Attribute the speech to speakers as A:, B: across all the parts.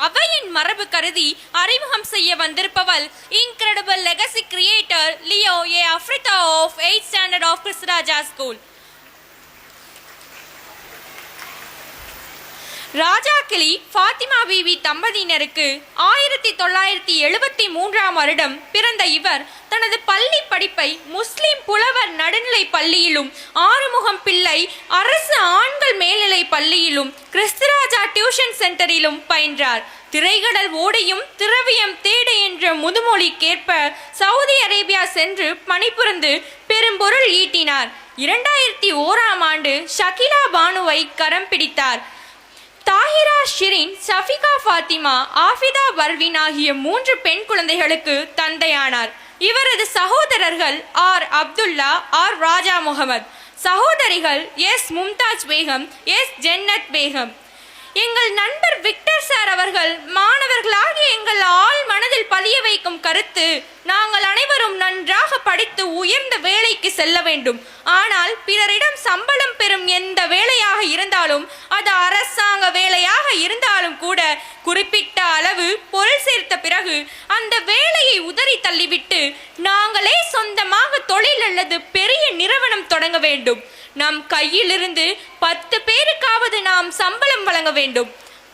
A: அவையின் மரபு கருதி அறிமுகம் செய்ய வந்திருப்பவள் incredible legacy creator Leo A Afrida of 8th standard of Christuraja school. Raja கிளி ஃபாத்திமா பீவி தம்பதியினருக்கு 1973ஆம் வருடம் பிறந்த இவர் தனது பள்ளி படிப்பை முஸ்லிம் புலவர் நடுநிலை பள்ளியிலும் ஆறுமுகம் பிள்ளை அரசு ஆண்கள் மேல்நிலை பள்ளியிலும் கிறிஸ்துராஜா டியூஷன் சென்டரிலும் பயின்றார். திரைகடல் ஓடையும் திரவியம் தேடு என்ற முதுமொழிக்கேற்ப சவுதி அரேபியா சென்று பணிபுரிந்து பெரும்பொருள் ஈட்டினார். 2001ஆம் ஆண்டு ஷகிலா பானுவை கரம் பிடித்தார். தாஹிரா ஷிரின், சஃபிகா ஃபாத்திமா, ஆஃபிதா பர்வீன் ஆகிய 3 பெண் குழந்தைகளுக்கு தந்தையானார். இவரது சகோதரர்கள் ஆர் அப்துல்லா, ஆர் ராஜா முகமது. சகோதரிகள் எஸ் மும்தாஜ் பேகம், எஸ் ஜென்னத் பேகம். எங்கள் நண்பர் விக்டர் சார் அவர்கள் மாணவர்களாகிய எங்கள் ஆள் மனதில் பதிய வைக்கும் கருத்து, நாங்கள் அனைவரும் நன்றாக படித்து உயர்ந்த வேலைக்கு செல்ல வேண்டும். ஆனால் பிறரிடம் சம்பளம் பெறும் எந்த வேலையாக இருந்தாலும், அது அரசாங்க வேலையாக இருந்தாலும் கூட குறிப்பிட்ட அளவு பொருள் சேர்த்த பிறகு அந்த வேலையை உதறி தள்ளிவிட்டு நாங்களே சொந்தமாக தொழில் அல்லது பெரிய நிறுவனம் தொடங்க வேண்டும். நம் கையிலிருந்து 10 பேருக்காவது நாம் சம்பளம் வழங்க வேண்டும்.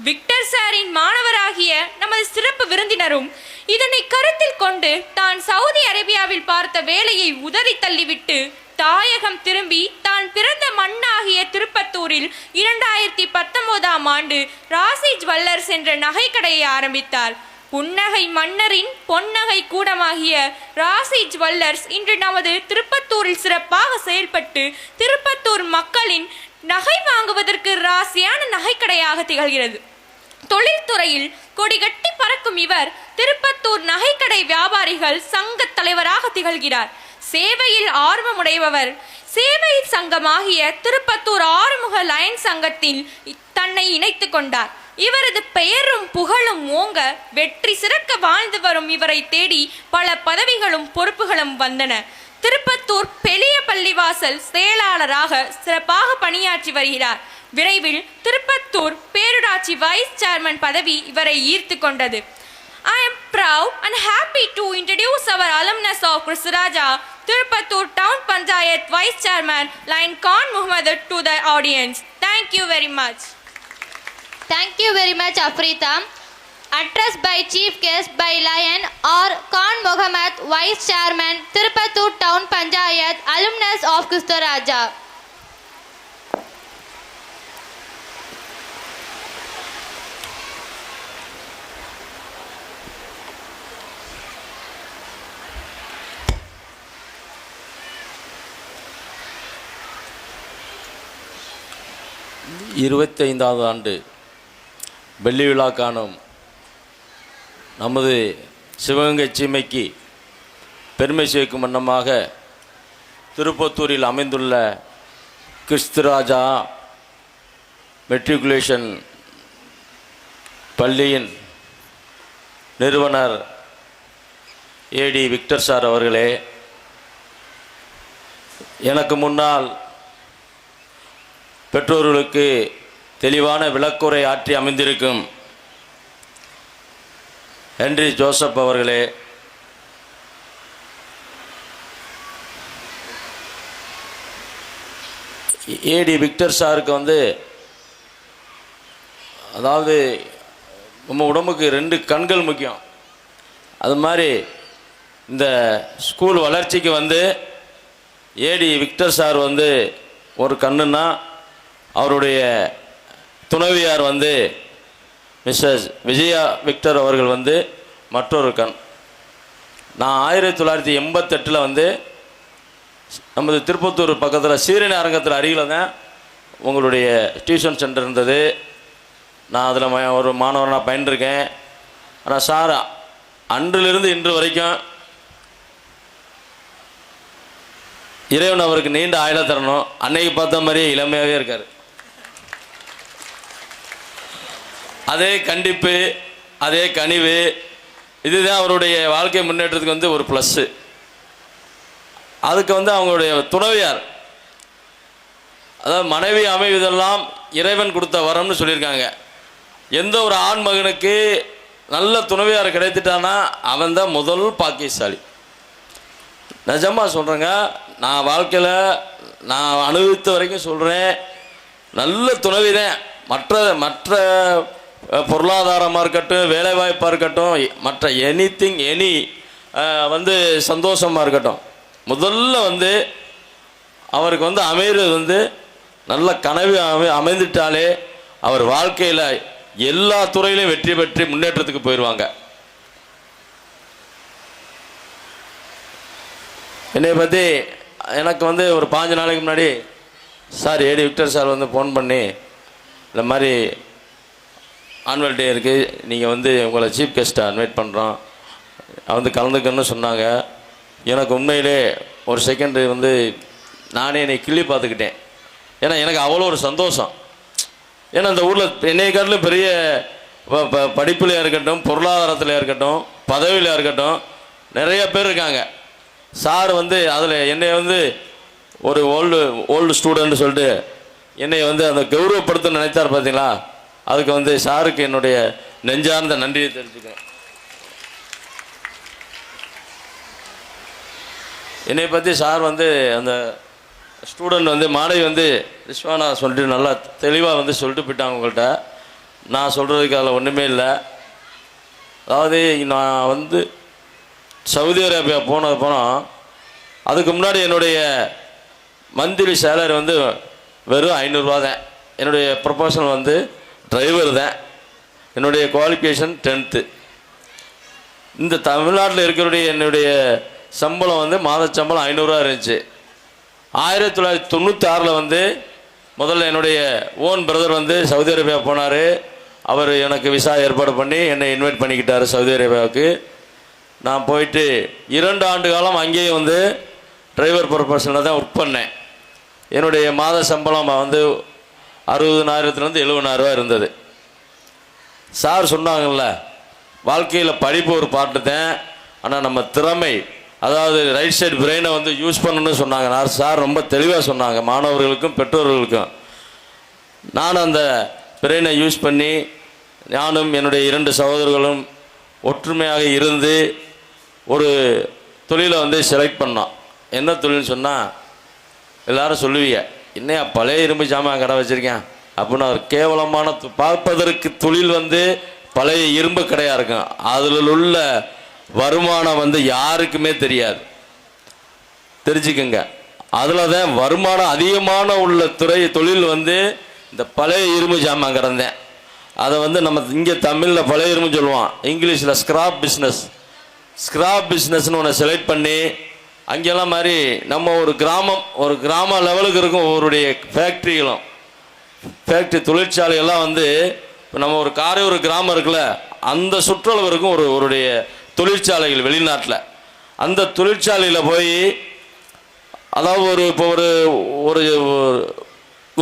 A: விக்டர் சாரின் மாணவராகிய நமது சிறப்பு விருந்தினரும் இதனை கருத்தில் கொண்டு தான் சவுதி அரேபியாவில் பார்த்த வேலையை உதறி தள்ளிவிட்டு தாயகம் திரும்பி தான் பிறந்த மண்ணாகிய திருப்பத்தூரில் 2019ஆம் ஆண்டு ராசி ஜுவல்லர்ஸ் என்ற நகைக்கடையை ஆரம்பித்தார். புன்னகை மன்னரின் பொன்னகை கூடமாகிய ராசி ஜுவல்லர்ஸ் இன்று நமது திருப்பத்தூரில் சிறப்பாக செயல்பட்டு திருப்பத்தூர் மக்களின் நகை வாங்குவதற்கு ராசியான நகைக்கடையாக திகழ்கிறது. தொழில்துறையில் கொடிகட்டி பறக்கும் இவர் திருப்பத்தூர் நகைக்கடை வியாபாரிகள் சங்க தலைவராக திகழ்கிறார். சேவையில் ஆர்வமுடையவர். சேவை சங்கமாகிய திருப்பத்தூர் ஆறுமுக லயன்ஸ் சங்கத்தில் தன்னை இணைத்து கொண்டார். இவரது பெயரும் புகழும் ஓங்க வெற்றி சிறக்க வாழ்ந்து வரும் இவரை தேடி பல பதவிகளும் பொறுப்புகளும் வந்தன. திருப்பத்தூர் பெரிய பள்ளிவாசல் செயலாளராக சிறப்பாக பணியாற்றி வருகிறார். விரைவில் திருப்பத்தூர் பேரூராட்சி வைஸ் சேர்மன் பதவி இவரை ஈர்த்து கொண்டது. I am proud and happy to introduce our alumnus of Krisraja, Tirupattur Town Panchayat Vice Chairman Lion Khan Muhammad to the audience. Thank you very much.
B: Thank you very much, Afrita. Address by Chief Guest by Lion or Khan Muhammad, Vice Chairman, Tirupattur Town Panchayat, alumnus of Krisraja.
C: இருபத்தைந்தாவது ஆண்டு வெள்ளி விழா காணும் நமது சிவகங்கை சீமைக்கு பெருமை சேர்க்கும் வண்ணமாக திருப்பத்தூரில் அமைந்துள்ள கிறிஸ்துராஜா மெட்ரிகுலேஷன் பள்ளியின் நிறுவனர் ஏடி விக்டர் சார் அவர்களே, எனக்கு முன்னால் பெற்றோர்களுக்கு தெளிவான விளக்குரை ஆற்றி அமைந்திருக்கும் ஹென்றி ஜோசப் அவர்களே, ஏடி விக்டர் சாருக்கு அதாவது நம்ம உடம்புக்கு 2 கண்கள் முக்கியம். அது மாதிரி இந்த ஸ்கூல் வளர்ச்சிக்கு ஏடி விக்டர் சார் ஒரு கண்ணுன்னா, அவருடைய துணைவியார் மிஸ்ஸஸ் விஜயா விக்டர் அவர்கள் மற்றொரு கண். நான் 1988 நமது திருப்பத்தூர் பக்கத்தில் சீரணி அரங்கத்தில் அருகில் தான் உங்களுடைய டியூஷன் சென்டர் இருந்தது. நான் அதில் ஒரு மாணவனாக பயின்றிருக்கேன். ஆனால் சார் அன்றிலிருந்து இன்று வரைக்கும் இறைவன் அவருக்கு நீண்ட ஆயுள தரணும். அன்னைக்கு பார்த்த மாதிரியே இளமையாகவே இருக்கார். அதே கண்டிப்பு, அதே கனிவு, இதுதான் அவருடைய வாழ்க்கை முன்னேற்றத்துக்கு ஒரு ப்ளஸ்ஸு. அதுக்கு அவங்களுடைய துணைவியார், அதாவது மனைவி அமைவதெல்லாம் இறைவன் கொடுத்த வரம்னு சொல்லியிருக்காங்க. எந்த ஒரு ஆண் மகனுக்கு நல்ல துணைவியார் கிடைத்துட்டானா அவன் தான் முதல் பாக்கியசாலி. நிஜமாக சொல்கிறேங்க, நான் வாழ்க்கையில் நான் அனுபவித்த வரைக்கும் சொல்கிறேன், நல்ல துணைவி தான். மற்ற பொருளாதாரமாக இருக்கட்டும், வேலைவாய்ப்பாக இருக்கட்டும், மற்ற எனி வந்து சந்தோஷமாக இருக்கட்டும், முதல்ல வந்து அவருக்கு வந்து அமைகிறது வந்து நல்ல கனவு அமைந்துட்டாலே அவர் வாழ்க்கையில் எல்லா துறையிலையும் வெற்றி பெற்று முன்னேற்றத்துக்கு போயிடுவாங்க. என்னை பற்றி எனக்கு வந்து ஒரு 5 நாளைக்கு முன்னாடி சார் ஏடி விக்டர் சார் வந்து ஃபோன் பண்ணி இந்த மாதிரி ஆனுவல் டே இருக்குது, நீங்கள் வந்து உங்களை சீஃப் கெஸ்ட்டாக இன்வைட் பண்ணுறோம், வந்து கலந்துக்கன்னு சொன்னாங்க. எனக்கு உண்மையிலே ஒரு செகண்டு வந்து நானே என்னை கிள்ளி பார்த்துக்கிட்டேன். ஏன்னா எனக்கு அவ்வளோ ஒரு சந்தோஷம். ஏன்னா இந்த ஊரில் என்னை காட்டிலும் பெரிய படிப்புலையாக இருக்கட்டும், பொருளாதாரத்தில் இருக்கட்டும், பதவியில் இருக்கட்டும் நிறைய பேர் இருக்காங்க. சார் வந்து அதில் என்னை வந்து ஒரு ஓல்டு ஸ்டூடெண்ட்னு சொல்லிட்டு என்னை வந்து அந்த கௌரவப்படுத்த நினைத்தார் பார்த்தீங்களா, அதுக்கு வந்து சாருக்கு என்னுடைய நெஞ்சார்ந்த நன்றியை தெரிஞ்சுக்கிறேன். என்னை பற்றி சார் வந்து அந்த ஸ்டூடெண்ட் வந்து மாணவி வந்து ரிஸ்வானா சொல்லிட்டு நல்லா தெளிவாக வந்து சொல்லிட்டு போயிட்டாங்க உங்கள்கிட்ட. நான் சொல்கிறதுக்கு அதில் ஒன்றுமே இல்லை. அதாவது நான் வந்து சவுதி அரேபியா போனோம், அதுக்கு முன்னாடி என்னுடைய மந்த்லி சேலரி வந்து வெறும் 500 ரூபா தான். என்னுடைய ப்ரொஃபஷனல் வந்து டிரைவர் தான். என்னுடைய குவாலிஃபிகேஷன் 10th. இந்த தமிழ்நாட்டில் இருக்கிற என்னுடைய சம்பளம் வந்து மாத சம்பளம் 500 ரூபா இருந்துச்சு. 1996 வந்து முதல்ல என்னுடைய ஓன் பிரதர் வந்து சவுதி அரேபியா போனார். அவர் எனக்கு விசா ஏற்பாடு பண்ணி என்னை இன்வைட் பண்ணிக்கிட்டார் சவுதி அரேபியாவுக்கு. நான் போயிட்டு 2 ஆண்டு காலம் அங்கேயே வந்து டிரைவர் ப்ரொஃபஷனில் தான் ஒர்க் பண்ணேன். என்னுடைய மாத சம்பளம் வந்து 60,000 70,000 ரூபா இருந்தது. சார் சொன்னாங்கல்ல, வாழ்க்கையில் படிப்பு ஒரு பாட்டு தான், ஆனால் நம்ம திறமை, அதாவது ரைட் சைடு பிரெயினை வந்து யூஸ் பண்ணணும்னு சொன்னாங்க. நான் சார் ரொம்ப தெளிவாக சொன்னாங்க மாணவர்களுக்கும் பெற்றோர்களுக்கும். நான் அந்த பிரெயினை யூஸ் பண்ணி நானும் என்னுடைய 2 சகோதரர்களும் ஒற்றுமையாக இருந்து ஒரு தொழிலை வந்து செலக்ட் பண்ணோம். என்ன தொழில்னு சொன்னால், எல்லாரும் சொல்லுவீங்க, என்னையா பழைய இரும்பு ஜாமான் கடை வச்சுருக்கேன் அப்படின்னு. ஒரு கேவலமான பார்ப்பதற்கு தொழில் வந்து பழைய இரும்பு கடையாக இருக்கும். அதில் உள்ள வருமானம் வந்து யாருக்குமே தெரியாது, தெரிஞ்சுக்குங்க. அதில் தான் வருமானம் அதிகமான உள்ள தொழில் வந்து இந்த பழைய இரும்பு ஜாமான் கடந்தேன். அதை வந்து நம்ம இங்கே தமிழில் பழைய இரும்பு சொல்லுவோம், இங்கிலீஷில் ஸ்கிராப் பிஸ்னஸ்னு ஒன்று செலக்ட் பண்ணி அங்கெல்லாம் மாதிரி நம்ம ஒரு கிராம லெவலுக்கு இருக்கும் ஒவ்வொருடைய ஃபேக்ட்ரி தொழிற்சாலையெல்லாம் வந்து இப்போ நம்ம ஒரு காரையூர் கிராமம் இருக்குல்ல, அந்த சுற்றளவு இருக்கும் ஒருடைய தொழிற்சாலைகள் வெளிநாட்டில். அந்த தொழிற்சாலையில் போய் அதாவது இப்போ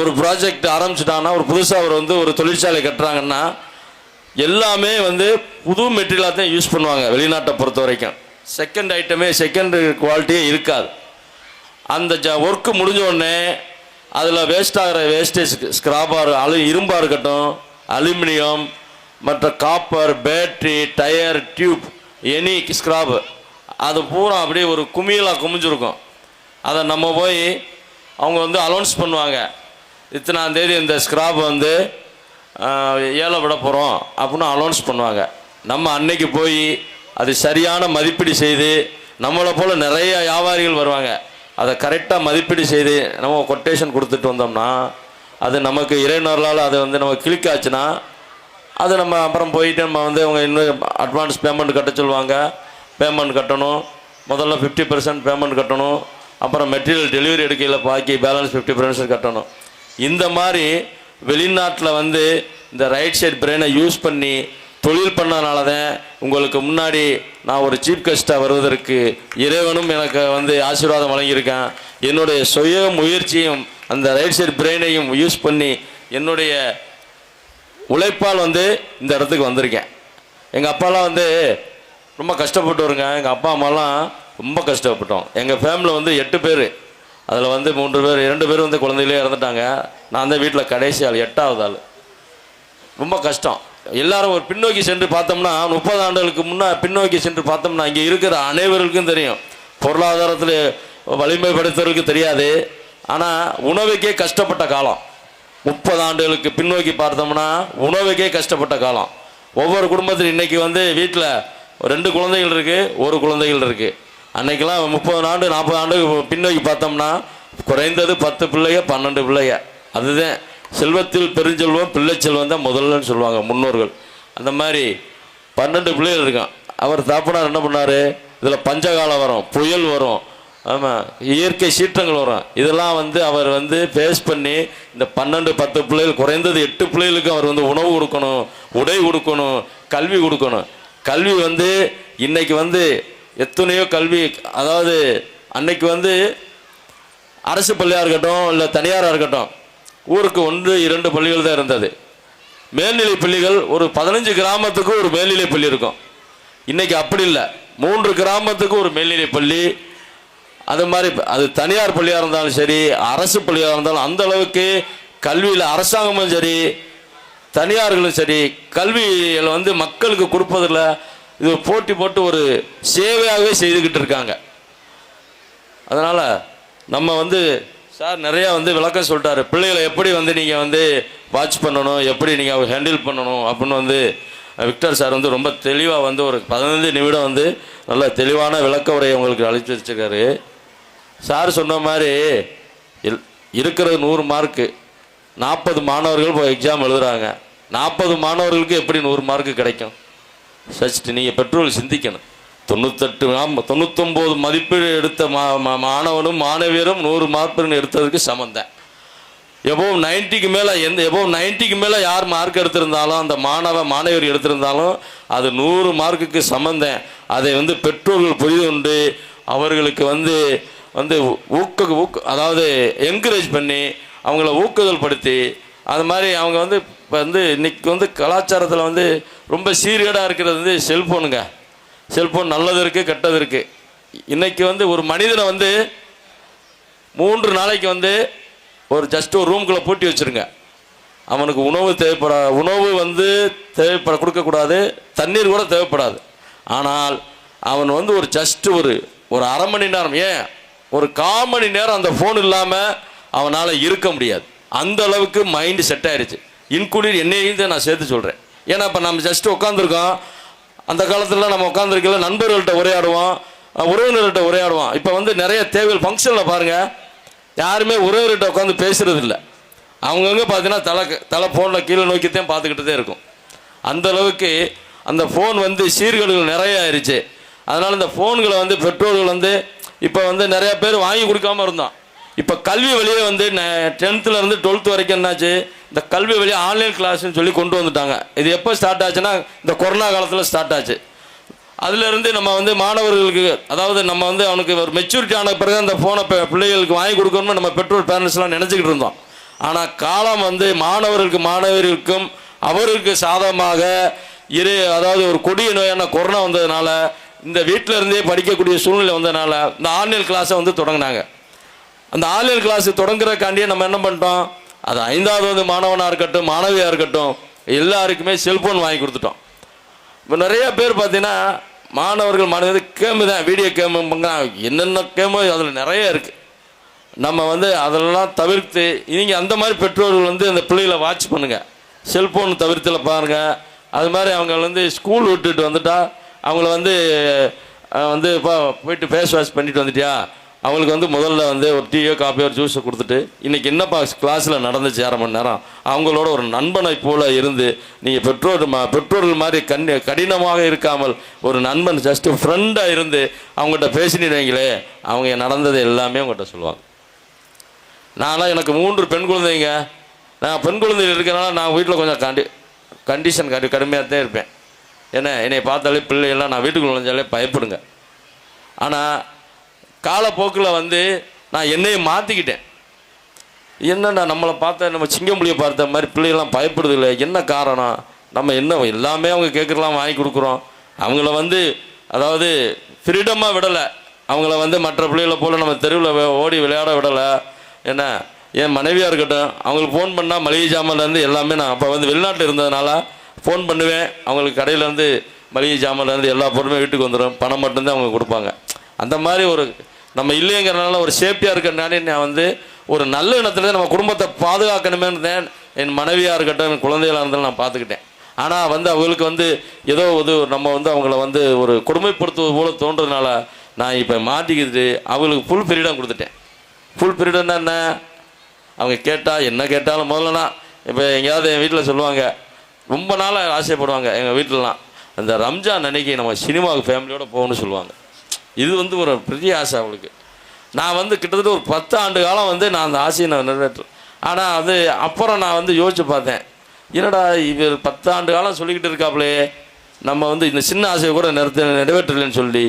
C: ஒரு ப்ராஜெக்ட் ஆரம்பிச்சிட்டாங்கன்னா, ஒரு புதுசாக ஒரு தொழிற்சாலை கட்டுறாங்கன்னா எல்லாமே வந்து புது மெட்டீரியலாக தான் யூஸ் பண்ணுவாங்க. வெளிநாட்டை பொறுத்த வரைக்கும் செகண்ட் குவாலிட்டியே இருக்காது. அந்த ஒர்க்கு முடிஞ்ச உடனே அதில் வேஸ்டேஜ் ஸ்கிராப்பாக இரும்பாக இருக்கட்டும், அலுமினியம், மற்ற copper, battery, tyre, tube, any scrap, அது பூரா அப்படியே ஒரு குமிஞ்சிருக்கும். அதை நம்ம போய் அவங்க வந்து அலௌன்ஸ் பண்ணுவாங்க, இத்தனாம் தேதி இந்த ஸ்கிராப் வந்து ஏழை விட போகிறோம் அப்படின்னு அலௌன்ஸ் பண்ணுவாங்க. நம்ம அன்னைக்கு போய் அது சரியான மதிப்பீடு செய்து, நம்மளை போல் நிறைய வியாபாரிகள் வருவாங்க, அதை கரெக்டாக மதிப்பீடு செய்து நம்ம கொட்டேஷன் கொடுத்துட்டு வந்தோம்னா அது நமக்கு இறைநூறால் அது வந்து நம்ம கிளிக் ஆச்சுன்னா அது நம்ம அப்புறம் போயிட்டு நம்ம வந்து அவங்க இன்னும் அட்வான்ஸ் பேமெண்ட் கட்ட சொல்லுவாங்க. பேமெண்ட் கட்டணும், முதல்ல 50% பேமெண்ட் கட்டணும், அப்புறம் மெட்டீரியல் டெலிவரி எடுக்கையில் பாக்கி பேலன்ஸ் 50% கட்டணும். இந்த மாதிரி வெளிநாட்டில் வந்து இந்த ரைட் சைடு பிரெயினை யூஸ் பண்ணி தொழில் பண்ணனால தான் உங்களுக்கு முன்னாடி நான் ஒரு சீஃப் கெஸ்ட்டாக வருவதற்கு இறைவனும் எனக்கு வந்து ஆசீர்வாதம் வழங்கியிருக்கேன். என்னுடைய சுய முயற்சியும் அந்த ரைட் சைடு பிரெயினையும் யூஸ் பண்ணி என்னுடைய உழைப்பால் வந்து இந்த இடத்துக்கு வந்திருக்கேன். எங்கள் அப்பாலாம் வந்து ரொம்ப கஷ்டப்பட்டு வருங்க. எங்கள் அப்பா அம்மாலாம் ரொம்ப கஷ்டப்பட்டோம். எங்கள் ஃபேமிலியில் வந்து 8 பேர், அதில் வந்து 2 பேர் வந்து குழந்தையிலே இறந்துட்டாங்க. நான் தான் வீட்டில் கடைசி ஆள், 8வது ஆள். ரொம்ப கஷ்டம். எல்லாரும் ஒரு பின்னோக்கி சென்று பார்த்தோம்னா 30 ஆண்டுகளுக்கு பின்னோக்கி சென்று பார்த்தோம்னா இங்கே இருக்கிற அனைவருக்கும் தெரியும். பொருளாதாரத்தில் வலிமை படைத்தவர்களுக்கு தெரியாது. ஆனால் உணவுக்கே கஷ்டப்பட்ட காலம் 30 ஆண்டுகளுக்கு பின்னோக்கி பார்த்தோம்னா உணவுக்கே கஷ்டப்பட்ட காலம். ஒவ்வொரு குடும்பத்தில் இன்றைக்கி வந்து வீட்டில் 2 குழந்தைகள் இருக்குது, 1 குழந்தைகள் இருக்குது. அன்றைக்கெல்லாம் 30 ஆண்டு 40 ஆண்டு பின்னோக்கி பார்த்தோம்னா குறைந்தது 10 பிள்ளைங்க 12 பிள்ளைங்க. அதுதான் செல்வத்தில் பெருஞ்செல்வம் பிள்ளை செல்வம் தான் முதல்லன்னு சொல்லுவாங்க முன்னோர்கள். அந்த மாதிரி 12 பிள்ளைகள் இருக்கான். அவர் தாப்பனார் என்ன பண்ணார், இதில் பஞ்சகாலம் வரும், புயல் வரும், ஆமாம் இயற்கை சீற்றங்கள் வரும். இதெல்லாம் வந்து அவர் வந்து ஃபேஸ் பண்ணி இந்த 12-10 பிள்ளைகள் குறைந்தது 8 பிள்ளைகளுக்கு அவர் வந்து உணவு கொடுக்கணும், உடை கொடுக்கணும், கல்வி கொடுக்கணும். கல்வி வந்து இன்னைக்கு வந்து எத்தனையோ கல்வி, அதாவது அன்னைக்கு வந்து அரசு பள்ளியாக இருக்கட்டும் இல்லை தனியாராக இருக்கட்டும் ஊருக்கு 1-2 பள்ளிகள் தான் இருந்தது. மேல்நிலை பள்ளிகள் ஒரு 15 கிராமத்துக்கு ஒரு மேல்நிலை பள்ளி இருக்கும். இன்றைக்கி அப்படி இல்லை, 3 கிராமத்துக்கு ஒரு மேல்நிலை பள்ளி. அது மாதிரி அது தனியார் பள்ளியாக இருந்தாலும் சரி அரசு பள்ளியாக இருந்தாலும் அந்த அளவுக்கு கல்வியில் அரசாங்கமும் சரி தனியார்களும் சரி கல்வியில் வந்து மக்களுக்கு கொடுப்பதில் இது போட்டி போட்டு ஒரு சேவையாகவே செய்துக்கிட்டு இருக்காங்க. அதனால் நம்ம வந்து சார் நிறையா வந்து விளக்கம் சொல்லிட்டாரு. பிள்ளைகளை எப்படி வந்து நீங்கள் வந்து வாட்ச் பண்ணணும், எப்படி நீங்கள் ஹேண்டில் பண்ணணும் அப்படின்னு வந்து விக்டர் சார் வந்து ரொம்ப தெளிவாக வந்து ஒரு 15 நிமிடம் வந்து நல்ல தெளிவான விளக்க உரையை உங்களுக்கு அளித்து வச்சுருக்காரு. சார் சொன்ன மாதிரி இருக்கிற 100 மார்க்கு 40 மாணவர்கள் இப்போ எக்ஸாம் எழுதுகிறாங்க. 40 மாணவர்களுக்கு எப்படி 100 மார்க்கு கிடைக்கும்? சச்சிட்டு நீங்கள் பெற்றோர்கள் சிந்திக்கணும். 99 மதிப்பீடு எடுத்த மாணவனும் மாணவியரும் 100 மார்க் எடுத்ததுக்கு சமந்தான். எபோவ் 90க்கு மேலே எபோவ் 90க்கு மேலே யார் மார்க் எடுத்திருந்தாலும் அந்த மாணவியர் எடுத்திருந்தாலும் அது 100 மார்க்குக்கு சமந்தேன். அதை வந்து பெற்றோர்கள் புரிந்து கொண்டு அவர்களுக்கு வந்து அதாவது என்கரேஜ் பண்ணி அவங்கள ஊக்குதல் படுத்தி அது மாதிரி அவங்க வந்து இப்போ வந்து இன்றைக்கி வந்து கலாச்சாரத்தில் வந்து ரொம்ப சீர்கேடாக இருக்கிறது வந்து செல்ஃபோனுங்க. செல்ஃபோன் நல்லது இருக்குது கெட்டது இருக்குது. இன்றைக்கி வந்து ஒரு மனிதனை வந்து 3 நாளைக்கு வந்து ஒரு ஜஸ்ட் ஒரு ரூம்குள்ளே பூட்டி வச்சுருங்க. அவனுக்கு உணவு வந்து கொடுக்கக்கூடாது, தண்ணீர் கூட தேவைப்படாது. ஆனால் அவன் வந்து ஒரு ஜஸ்ட்டு ஒரு அரை மணி நேரம், ஏன் ஒரு 1/4 மணி நேரம் அந்த ஃபோன் இல்லாமல் அவனால் இருக்க முடியாது. அந்த அளவுக்கு மைண்டு செட் ஆயிடுச்சு. இன்க்ளூடிங் என்னையும் நான் சேர்த்து சொல்கிறேன். ஏன்னா இப்போ நம்ம ஜஸ்ட்டு உட்காந்துருக்கோம். அந்த காலத்தில் நம்ம உட்காந்துருக்கல நண்பர்கள்ட்ட உரையாடுவோம், உறவினர்கிட்ட உரையாடுவோம். இப்போ வந்து நிறைய தேவைகள் ஃபங்க்ஷனில் பாருங்கள், யாருமே உறவினர்கிட்ட உட்காந்து பேசுகிறது இல்லை. அவங்கவுங்க பார்த்தீங்கன்னா தலை ஃபோனில் கீழே நோக்கித்தான் பார்த்துக்கிட்டு தான் இருக்கும். அந்தளவுக்கு அந்த ஃபோன் வந்து சீர்கேடுகள் நிறைய ஆயிடுச்சு. அதனால் இந்த ஃபோன்களை வந்து பெற்றோர்கள் வந்து இப்போ வந்து நிறையா பேர் வாங்கி கொடுக்காமல் இருந்தோம். இப்போ கல்வி வழியே வந்து 10th-லேருந்து 12th வரைக்கும் என்னாச்சு, இந்த கல்வி வழியே ஆன்லைன் கிளாஸ்ன்னு சொல்லி கொண்டு வந்துட்டாங்க. இது எப்போ ஸ்டார்ட் ஆச்சுன்னா இந்த கொரோனா காலத்தில் ஸ்டார்ட் ஆச்சு. அதிலிருந்து நம்ம வந்து மாணவர்களுக்கு, அதாவது நம்ம வந்து அவனுக்கு ஒரு மெச்சூரிட்டி ஆன பிறகு அந்த ஃபோனை பிள்ளைகளுக்கு வாங்கி கொடுக்கணும்னு நம்ம பெற்றோர் பேரண்ட்ஸ்லாம் நினச்சிக்கிட்டு இருந்தோம். ஆனால் காலம் வந்து மாணவர்களுக்கும் அவருக்கு சாதகமாக அதாவது ஒரு கொடிய நோயான கொரோனா வந்ததுனால இந்த வீட்டில் இருந்தே படிக்கக்கூடிய சூழ்நிலை வந்ததுனால இந்த ஆன்லைன் கிளாஸை வந்து தொடங்கினாங்க. அந்த ஆன்லைன் கிளாஸ் தொடங்குறதுக்காண்டியே நம்ம என்ன பண்ணிட்டோம், அது 5வது மாணவனாக இருக்கட்டும் மாணவியாக இருக்கட்டும் எல்லாருக்குமே செல்ஃபோன் வாங்கி கொடுத்துட்டோம். இப்போ நிறைய பேர் பார்த்தீங்கன்னா மாணவர்கள் கேமு தான், வீடியோ கேமு, என்னென்ன கேமோ அதில் நிறைய இருக்குது. நம்ம வந்து அதெல்லாம் தவிர்த்து நீங்கள் அந்த மாதிரி பெற்றோர்கள் வந்து அந்த பிள்ளைகளை வாட்ச் பண்ணுங்கள். செல்ஃபோன் தவிர்த்தில் பாருங்கள். அது மாதிரி அவங்க வந்து ஸ்கூல் விட்டுட்டு வந்துட்டா அவங்கள வந்து இப்போ போயிட்டு ஃபேஸ் வாஷ் பண்ணிட்டு வந்துட்டியா, அவங்களுக்கு வந்து முதல்ல வந்து ஒரு டீயோ காப்பியோ ஒரு ஜூஸை கொடுத்துட்டு இன்றைக்கி என்னப்பா கிளாஸில் நடந்துச்சு 1/2 மணி நேரம் அவங்களோட ஒரு நண்பனை போல் இருந்து, நீங்கள் பெற்றோர்கள் மாதிரி கடினமாக இருக்காமல் ஒரு நண்பன் ஜஸ்ட்டு ஃப்ரெண்டாக இருந்து அவங்ககிட்ட பேசினீங்களே அவங்க நடந்தது எல்லாமே அவங்ககிட்ட சொல்லுவாங்க. நான்லாம் எனக்கு 3 பெண் குழந்தைங்க. நான் பெண் குழந்தைகள் இருக்கிறனால நான் வீட்டில் கொஞ்சம் கண்டிஷன் கடுமையாக தான் இருப்பேன். ஏன்னா என்னை பார்த்தாலே பிள்ளைகள்லாம் நான் வீட்டுக்குள்ள நுழைஞ்சாலே பயப்படுங்க. ஆனால் காலப்போக்கில் வந்து நான் என்னையை மாற்றிக்கிட்டேன். என்னண்ணா நம்மளை பார்த்த நம்ம சிங்கம்புலியை பார்த்த மாதிரி பிள்ளைகள்லாம் பயப்படுது இல்லை, என்ன காரணம்? நம்ம என்ன எல்லாமே அவங்க கேட்குறலாம் வாங்கி கொடுக்குறோம். அவங்கள வந்து அதாவது ஃப்ரீடமாக விடலை. அவங்கள வந்து மற்ற பிள்ளைகளை போல் நம்ம தெருவில் ஓடி விளையாட விடலை. என்ன என் மனைவியாக இருக்கட்டும், அவங்களுக்கு ஃபோன் பண்ணால் மளிகை ஜாமான்லேருந்து எல்லாமே நான் அப்போ வந்து வெளிநாட்டில் இருந்ததுனால ஃபோன் பண்ணுவேன், அவங்களுக்கு கடையிலேருந்து மளிகை ஜாமான்லேருந்து எல்லா பொருளுமே வீட்டுக்கு வந்துடும், பணம் மட்டும்தான் அவங்க கொடுப்பாங்க. அந்த மாதிரி ஒரு நம்ம இல்லைங்கிறனால ஒரு சேஃப்டியாக இருக்கிறனாலே நான் வந்து ஒரு நல்ல இடத்துல நம்ம குடும்பத்தை பாதுகாக்கணுமேன்னு என் மனைவியாக இருக்கட்டும், என் குழந்தைகளாக இருந்தாலும் நான் பார்த்துக்கிட்டேன். ஆனால் வந்து அவங்களுக்கு வந்து ஏதோ நம்ம வந்து அவங்கள வந்து ஒரு கொடுமைப்படுத்துவது போல தோன்றதுனால நான் இப்போ மாட்டிக்கிட்டு அவங்களுக்கு ஃபுல் ஃப்ரீடம் கொடுத்துட்டேன். ஃபுல் ஃப்ரீடம்னா என்ன, அவங்க கேட்டால் என்ன கேட்டாலும் முதல்லனா இப்போ எங்கேயாவது என் வீட்டில் சொல்லுவாங்க, ரொம்ப நாளாக ஆசைப்படுவாங்க எங்கள் வீட்டிலலாம், அந்த ரம்ஜான் அன்னைக்கு நம்ம சினிமாவுக்கு ஃபேமிலியோடு போகணும்னு சொல்லுவாங்க. இது வந்து ஒரு பெரிய ஆசை அவங்களுக்கு. நான் வந்து கிட்டத்தட்ட ஒரு 10 ஆண்டு காலம் வந்து நான் அந்த ஆசையை நான் நிறைவேற்றேன். ஆனால் அது அப்புறம் நான் வந்து யோசிச்சு பார்த்தேன், என்னடா இவர் 10 ஆண்டு காலம் சொல்லிக்கிட்டு இருக்காப்புலே, நம்ம வந்து இந்த சின்ன ஆசையை கூட நிறைவேற்றலைன்னு சொல்லி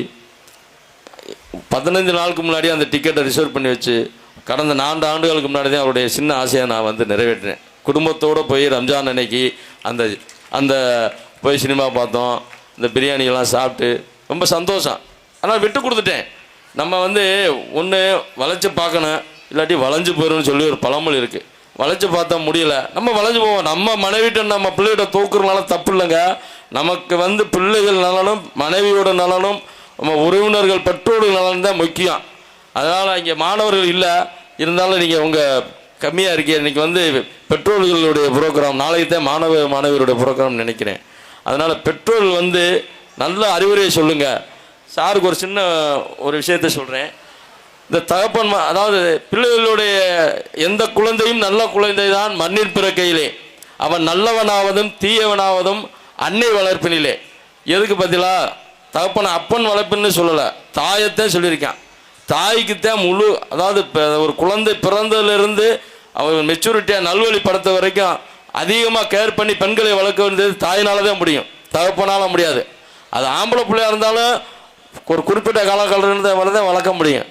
C: 15 நாளுக்கு முன்னாடி அந்த டிக்கெட்டை ரிசர்வ் பண்ணி வச்சு கடந்த 4 ஆண்டுகளுக்கு முன்னாடி தான் அவருடைய சின்ன ஆசையை நான் வந்து நிறைவேற்றினேன். குடும்பத்தோடு போய் ரம்ஜான் அன்னைக்கு அந்த அந்த போய் சினிமா பார்த்தோம், இந்த பிரியாணியெல்லாம் சாப்பிட்டு ரொம்ப சந்தோஷம். ஆனால் விட்டு கொடுத்துட்டேன். நம்ம வந்து ஒன்று வளைச்சி பார்க்கணும், இல்லாட்டி வளைஞ்சு போயிடும்னு சொல்லி ஒரு பழமொழி இருக்குது. வளைச்சி பார்த்தா முடியல, நம்ம வளைஞ்சு போவோம். நம்ம மனைவிட்ட நம்ம பிள்ளைகிட்ட தூக்குறதுனால தப்பு இல்லைங்க. நமக்கு வந்து பிள்ளைகள் நலனும் மனைவியோட நலனும் நம்ம உறவினர்கள் பெற்றோர்கள் நலன் தான் முக்கியம். அதனால் இங்கே மாணவர்கள் இல்லை, இருந்தாலும் நீங்கள் உங்கள் கம்மியாக இருக்கீங்க. இன்றைக்கி வந்து பெற்றோர்களுடைய ப்ரோக்ராம், நாளைக்கு தான் மாணவியருடைய ப்ரோக்ராம் நினைக்கிறேன். அதனால் பெற்றோர்கள் வந்து நல்ல அறிவுரையை சொல்லுங்கள். சாருக்கு ஒரு சின்ன ஒரு விஷயத்தை சொல்கிறேன். இந்த தகப்பன் அதாவது பிள்ளைகளுடைய எந்த குழந்தையும் நல்ல குழந்தை தான் மண்ணின் பிறக்கையிலே, அவன் நல்லவனாவதும் தீயவனாவதும் அன்னை வளர்ப்பினிலே. எதுக்கு பார்த்தீங்களா, தகப்பனை அப்பன் வளர்ப்புன்னு சொல்லலை, தாயத்தான் சொல்லியிருக்கான். தாய்க்குத்தான் முழு, அதாவது ஒரு குழந்தை பிறந்ததுலேருந்து அவன் மெச்சூரிட்டியாக நல்வழிப்படுத்த வரைக்கும் அதிகமாக கேர் பண்ணி பெண்களை வளர்க்க வேண்டியது தாயினால தான் முடியும், தகப்பனால் முடியாது. அது ஆம்பளை பிள்ளையாக இருந்தாலும் ஒரு குறிப்பிட்ட காலகட்டம் தான் வளர்க்க முடியும்.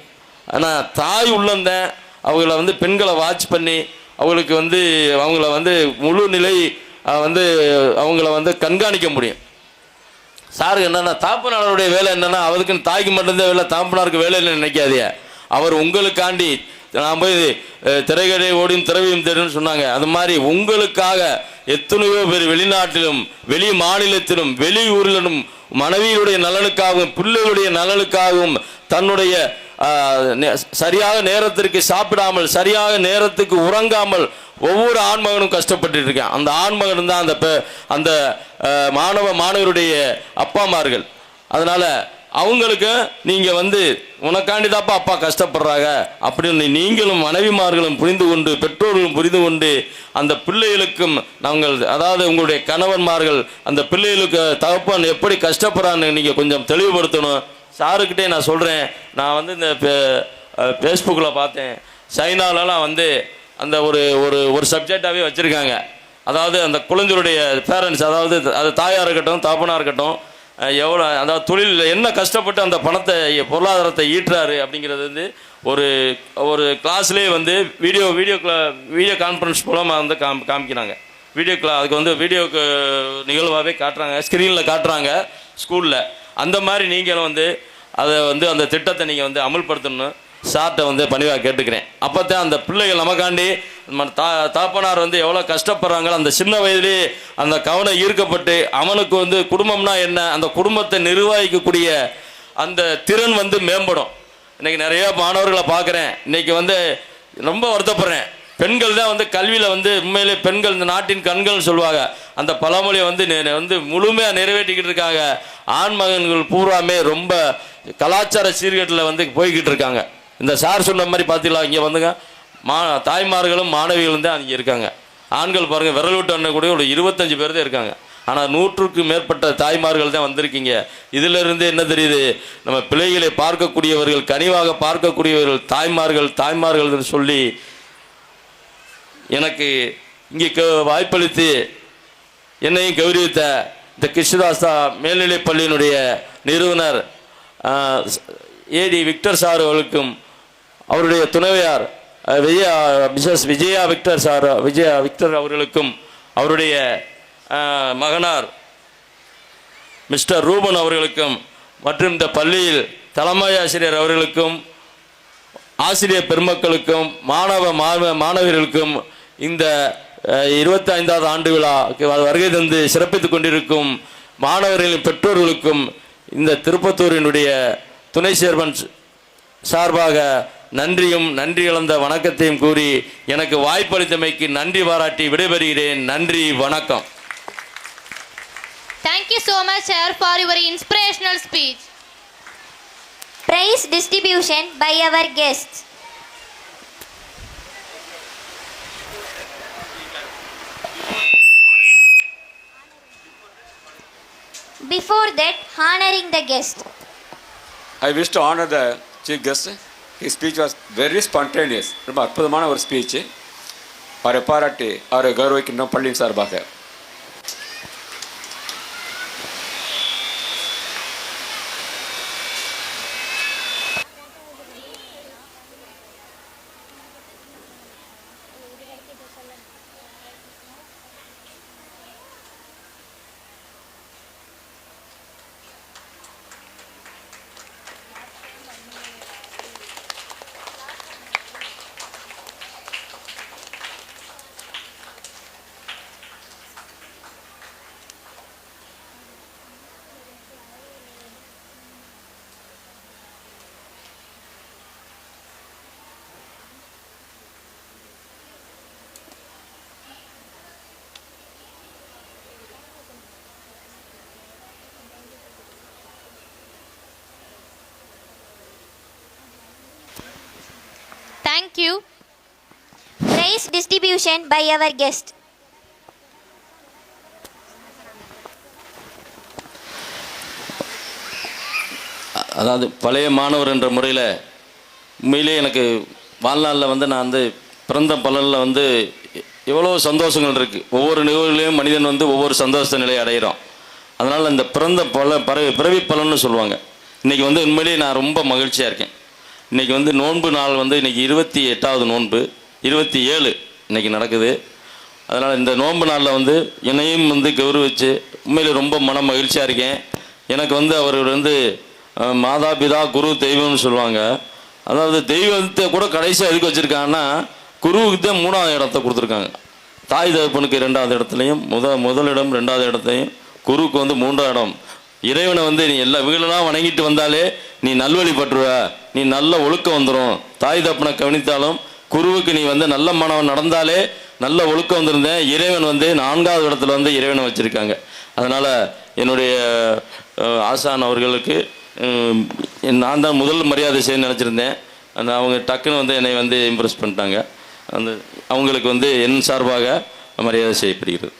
C: ஆனால் தாய் உள்ளந்தேன் அவங்கள வந்து பெண்களை வாட்ச் பண்ணி அவங்களுக்கு வந்து அவங்கள வந்து முழு நிலை வந்து அவங்கள வந்து கண்காணிக்க முடியும். சாருக்கு என்னென்னா தாப்பனாருடைய வேலை என்னென்னா, அவருக்குன்னு தாய்க்கு மட்டும்தான் வேலை, தாப்பனாருக்கு வேலை இல்லைன்னு நினைக்காதே. அவர் உங்களுக்காண்டி நான் போய் திரைக்கடை ஓடியும் திறவையும் தெரியும்னு சொன்னாங்க. அது மாதிரி உங்களுக்காக எத்தனையோ பேர் வெளிநாட்டிலும் வெளி மாநிலத்திலும் வெளியூரிலும் மனைவியுடைய நலனுக்காகவும் பிள்ளைகளுடைய நலனுக்காகவும் தன்னுடைய சரியாக நேரத்திற்கு சாப்பிடாமல் சரியாக நேரத்துக்கு உறங்காமல் ஒவ்வொரு ஆண்மகனும் கஷ்டப்பட்டு இருக்கேன். அந்த ஆண்மகன் தான் அந்த மாணவருடைய அப்பாமார்கள். அதனால அவங்களுக்கு நீங்கள் வந்து உனக்காண்டி தாப்பா அப்பா கஷ்டப்படுறாங்க அப்படின்னு நீங்களும் மனைவிமார்களும் புரிந்து கொண்டு பெற்றோர்களும் புரிந்து கொண்டு அந்த பிள்ளைகளுக்கும் நாங்கள், அதாவது உங்களுடைய கணவன்மார்கள் அந்த பிள்ளைகளுக்கு தகப்பன் எப்படி கஷ்டப்படுறான்னு நீங்கள் கொஞ்சம் தெளிவுபடுத்தணும். சாருக்கிட்டே நான் சொல்கிறேன், நான் வந்து இந்த ஃபேஸ்புக்கில் பார்த்தேன், சைனாலலாம் வந்து அந்த ஒரு சப்ஜெக்டாகவே வச்சுருக்காங்க. அதாவது அந்த குழந்தைகளுடைய பேரண்ட்ஸ், அதாவது அது தாயாக இருக்கட்டும் தகப்பனாக இருக்கட்டும், எவ்வளோ அதாவது தொழில் என்ன கஷ்டப்பட்டு அந்த பணத்தை பொருளாதாரத்தை ஈட்டுறாரு அப்படிங்கிறது வந்து ஒரு கிளாஸ்லேயே வந்து வீடியோ கான்ஃபரன்ஸ் மூலமாக வந்து காமிக்கிறாங்க. அதுக்கு வந்து வீடியோக்கு நிகழ்வாகவே காட்டுறாங்க, ஸ்க்ரீனில் காட்டுறாங்க ஸ்கூலில். அந்த மாதிரி நீங்களும் வந்து அதை வந்து அந்த திட்டத்தை நீங்கள் வந்து அமல்படுத்தணும்னு சார்ட்டை வந்து பணிவாக கேட்டுக்கிறேன். அப்போ தான் அந்த பிள்ளைகள் நமக்காண்டி தாப்பனார் வந்து எவ்வளோ கஷ்டப்படுறாங்களோ அந்த சின்ன வயதிலே அந்த கவனம் ஈர்க்கப்பட்டு அவனுக்கு வந்து குடும்பம்னா என்ன, அந்த குடும்பத்தை நிர்வகிக்கக்கூடிய அந்த திறன் வந்து மேம்படும். இன்றைக்கி நிறைய மாணவர்களை பார்க்குறேன், இன்றைக்கி வந்து ரொம்ப வருத்தப்படுறேன். பெண்கள் தான் வந்து கல்வியில் வந்து உண்மையிலே பெண்கள் இந்த நாட்டின் கண்கள்னு சொல்லுவாங்க. அந்த பழமொழியை வந்து முழுமையாக நிறைவேற்றிக்கிட்டு இருக்காங்க. ஆண்மகன்கள் பூராமே ரொம்ப கலாச்சார சீர்கேட்டில் வந்து போய்கிட்டு இருக்காங்க. இந்த சார் சொன்ன மாதிரி பார்த்தீங்களா, இங்கே வந்துங்க தாய்மார்களும் மாணவிகளும் தான் இங்கே இருக்காங்க. ஆண்கள் பாருங்கள் விரல் விட்டு அண்ணன் கூட ஒரு 25 பேர் தான் இருக்காங்க. ஆனால் 100க்கும் மேற்பட்ட தாய்மார்கள் தான் வந்திருக்கீங்க. இதிலிருந்து என்ன தெரியுது, நம்ம பிள்ளைகளை பார்க்கக்கூடியவர்கள், கனிவாக பார்க்கக்கூடியவர்கள் தாய்மார்கள் சொல்லி எனக்கு இங்கே வாய்ப்பளித்து என்னையும் கௌரவித்த இந்த கிருஷ்ணதாஸ்தா மேல்நிலைப் பள்ளியினுடைய நிறுவனர் ஏடி விக்டர் சார் அவர்களுக்கும் அவருடைய துணைவியார் மிஸ்ஸஸ் விஜயா விக்டர் அவர்களுக்கும் அவருடைய மகனார் மிஸ்டர் ரூபன் அவர்களுக்கும் மற்றும் இந்த பள்ளியில் தலைமை ஆசிரியர் அவர்களுக்கும் ஆசிரியர் பெருமக்களுக்கும் மாணவர்களுக்கும் இந்த 25வது ஆண்டு விழாக்கு வருகை தந்து சிறப்பித்துக் கொண்டிருக்கும் மாணவர்களின் பெற்றோர்களுக்கும் இந்த திருப்பத்தூரினுடைய துணை சேர்மன் சார்பாக நன்றியும் நன்றி கலந்த வணக்கத்தையும் கூறி எனக்கு வாய்ப்பளித்தமைக்கு நன்றி பாராட்டி விடைபெறுகிறேன். நன்றி, வணக்கம்.
B: Thank you so much, sir, for your inspirational speech.
D: Prize distribution by our guests. Before that, honoring the guest.
E: I wish to honor the chief guest. His speech was very spontaneous. ரொம்ப அற்புதமான ஒரு speech. அவரை பாராட்டி அவரை கௌரவிக்கின்றோம் பள்ளியின் சார்பாக.
B: Thank you.
D: Prize distribution by our guest.
C: அதாவது பழைய மாணவர் என்ற முறையில் உண்மையிலே எனக்கு வாழ்நாளில் வந்து நான் வந்து பிறந்த பலனில் வந்து எவ்வளோ சந்தோஷங்கள் இருக்குது. ஒவ்வொரு நிகழ்வுலையும் மனிதன் வந்து ஒவ்வொரு சந்தோஷ நிலையை அடைகிறோம். அதனால் இந்த பிறந்த பிறவி பலன்னு சொல்லுவாங்க. இன்றைக்கி வந்து உண்மையிலேயே நான் ரொம்ப மகிழ்ச்சியாக இருக்கேன். இன்றைக்கி வந்து நோன்பு நாள் வந்து இன்றைக்கி 28வது நோன்பு, 27 இன்றைக்கி நடக்குது. அதனால் இந்த நோன்பு நாளில் வந்து என்னையும் வந்து கௌரவிச்சு உண்மையில் ரொம்ப மன மகிழ்ச்சியாக இருக்கேன். எனக்கு வந்து அவர் வந்து மாதா பிதா குரு தெய்வம்னு சொல்லுவாங்க. அதாவது தெய்வத்தை கூட கடைசியாக எதுக்கு வச்சுருக்காங்கன்னா குருவுக்கு தான் 3வது இடத்த கொடுத்துருக்காங்க. தாய் தகப்பனுக்கு 2வது இடத்துலையும் முதலிடம் 2வது இடத்தையும், குருவுக்கு வந்து 3வது இடம். இறைவனை வந்து நீ எல்லா வீடெல்லாம் வணங்கிட்டு வந்தாலே நீ நல்வழி பற்றுவ, நீ நல்ல ஒழுக்கம் வந்துடும். தாய் தப்பனை கவனித்தாலும் குருவுக்கு நீ வந்து நல்ல மனம் நடந்தாலே நல்ல ஒழுக்கம் வந்திருந்தேன். இறைவன் வந்து 4வது இடத்துல வந்து இறைவனை வச்சுருக்காங்க. அதனால் என்னுடைய ஆசான் அவர்களுக்கு நான் தான் முதல் மரியாதை செய்ய நினச்சிருந்தேன். அந்த அவங்க டக்குன்னு வந்து என்னை வந்து இம்ப்ரெஸ் பண்ணிட்டாங்க. அந்த அவங்களுக்கு வந்து என் சார்பாக மரியாதை செய்யப்படுகிறது.